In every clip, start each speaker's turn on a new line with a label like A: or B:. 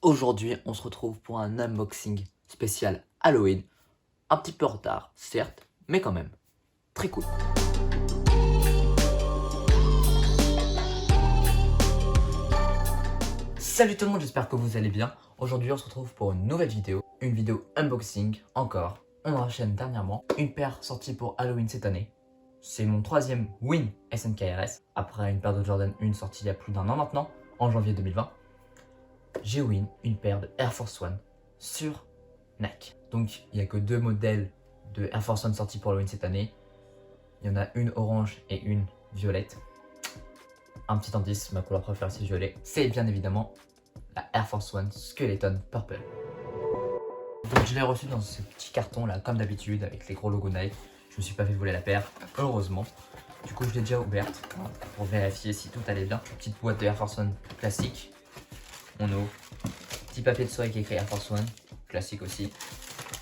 A: Aujourd'hui, on se retrouve pour un unboxing spécial Halloween. Un petit peu en retard, certes, mais quand même. Très cool. Salut tout le monde, j'espère que vous allez bien. Aujourd'hui, on se retrouve pour une nouvelle vidéo. Une vidéo unboxing, encore. On enchaîne dernièrement. Une paire sortie pour Halloween cette année. C'est mon troisième win SNKRS. Après une paire de Jordan 1 sortie il y a plus d'un an maintenant, en janvier 2020. J'ai win une paire de Air Force One sur Nike. Donc il n'y a que deux modèles de Air Force One sortis pour Halloween cette année. Il y en a une orange et une violette. Un petit indice, ma couleur préférée c'est violet. C'est bien évidemment la Air Force One Skeleton Purple. Donc je l'ai reçu dans ce petit carton là comme d'habitude avec les gros logos Nike. Je me suis pas fait voler la paire, heureusement. Du coup je l'ai déjà ouverte pour vérifier si tout allait bien. Petite boîte de Air Force One classique. On ouvre. Petit papier de soie qui est écrit Air Force One, classique aussi.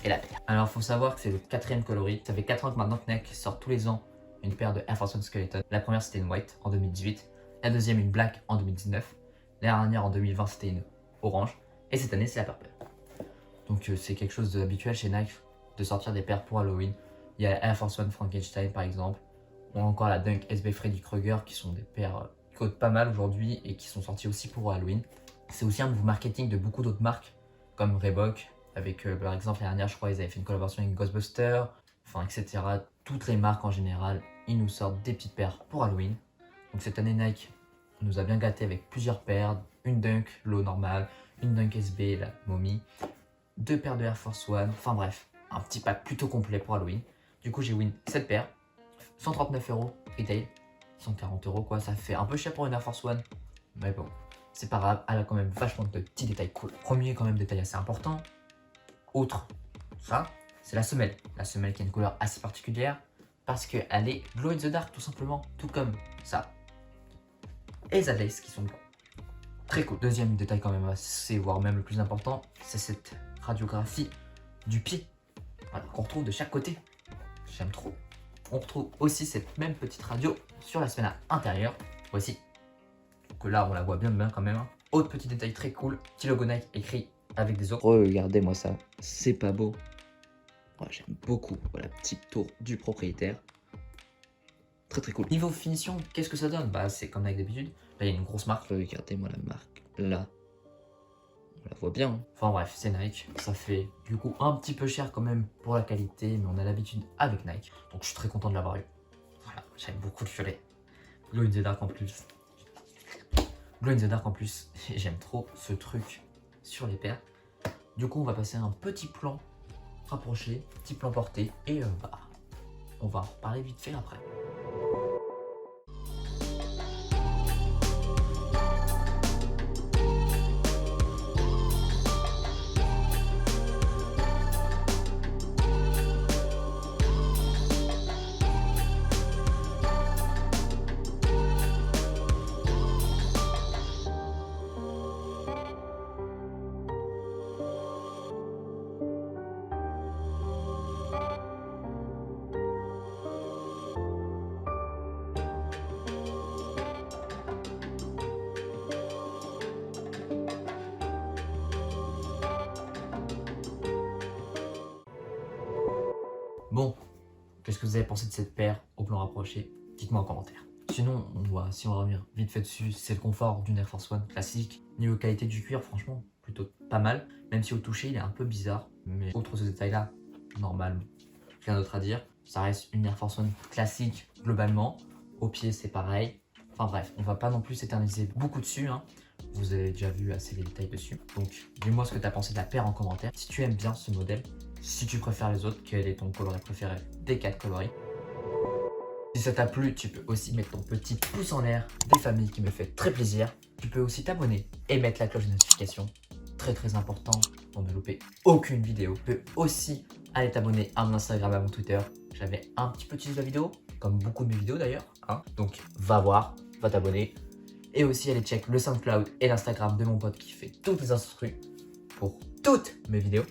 A: Et la paire. Alors, il faut savoir que c'est le quatrième coloris. Ça fait 4 ans que maintenant que Nike sort tous les ans une paire de Air Force One Skeleton. La première, c'était une white en 2018. La deuxième, une black en 2019. La dernière, en 2020, c'était une orange. Et cette année, c'est la purple. Donc, c'est quelque chose d'habituel chez Nike de sortir des paires pour Halloween. Il y a la Air Force One Frankenstein, par exemple. Ou encore la Dunk SB Freddy Krueger, qui sont des paires qui coûtent pas mal aujourd'hui et qui sont sorties aussi pour Halloween. C'est aussi un nouveau marketing de beaucoup d'autres marques, comme Reebok, avec par exemple l'année dernière, je crois, ils avaient fait une collaboration avec Ghostbusters, enfin, etc. Toutes les marques en général, ils nous sortent des petites paires pour Halloween. Donc cette année, Nike nous a bien gâtés avec plusieurs paires, une Dunk Low normale, une Dunk SB, la momie, deux paires de Air Force One, enfin bref, un petit pack plutôt complet pour Halloween. Du coup, j'ai win cette paire, 139 € retail, 140 € quoi, ça fait un peu cher pour une Air Force One, mais bon. C'est pas grave, elle a quand même vachement de petits détails cool. Premier quand même détail assez important, autre, ça, c'est la semelle. La semelle qui a une couleur assez particulière parce qu'elle est glow in the dark tout simplement, tout comme ça. Et les adlaces qui sont blancs. Très cool. Deuxième détail quand même assez, voire même le plus important, c'est cette radiographie du pied. Voilà, qu'on retrouve de chaque côté. J'aime trop. On retrouve aussi cette même petite radio sur la semelle intérieure. Voici. Que là on la voit bien quand même. Autre petit détail très cool, petit logo Nike écrit avec des os. Regardez-moi ça, c'est pas beau. Ouais, j'aime beaucoup. Voilà, petite tour du propriétaire. Très très cool. Niveau finition, qu'est-ce que ça donne? Bah c'est comme avec d'habitude. Là il y a une grosse marque. Regardez-moi la marque. Là. On la voit bien. Hein. Enfin bref, c'est Nike. Ça fait du coup un petit peu cher quand même pour la qualité, mais on a l'habitude avec Nike. Donc je suis très content de l'avoir eu. Voilà, j'aime beaucoup le violet. Glow in the dark en plus. Glow in the dark en plus, j'aime trop ce truc sur les paires. Du coup, on va passer à un petit plan rapproché, petit plan porté, et on va en reparler vite fait après. Bon, qu'est-ce que vous avez pensé de cette paire au plan rapproché? Dites-moi en commentaire. Sinon, si on va revenir vite fait dessus, c'est le confort d'une Air Force One classique. Niveau qualité du cuir, franchement, plutôt pas mal. Même si au toucher, il est un peu bizarre. Mais outre ce détail-là, normal, rien d'autre à dire. Ça reste une Air Force One classique globalement. Au pied, c'est pareil. Enfin bref, on va pas non plus s'éterniser beaucoup dessus. Hein. Vous avez déjà vu assez les détails dessus. Donc, dis-moi ce que tu as pensé de la paire en commentaire. Si tu aimes bien ce modèle. Si tu préfères les autres, quel est ton coloris préféré des 4 coloris? Si ça t'a plu, tu peux aussi mettre ton petit pouce en l'air des familles qui me fait très plaisir. Tu peux aussi t'abonner et mettre la cloche de notification. Très très important pour ne louper aucune vidéo. Tu peux aussi aller t'abonner à mon Instagram, à mon Twitter. J'avais un petit peu teasé la vidéo, comme beaucoup de mes vidéos d'ailleurs. Hein. Donc va voir, va t'abonner. Et aussi aller check le SoundCloud et l'Instagram de mon pote qui fait toutes les instructions pour toutes mes vidéos.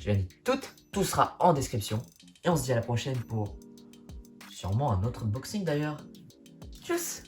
A: Je viens de dire toutes, tout sera en description. Et on se dit à la prochaine pour sûrement un autre unboxing d'ailleurs. Tchuss!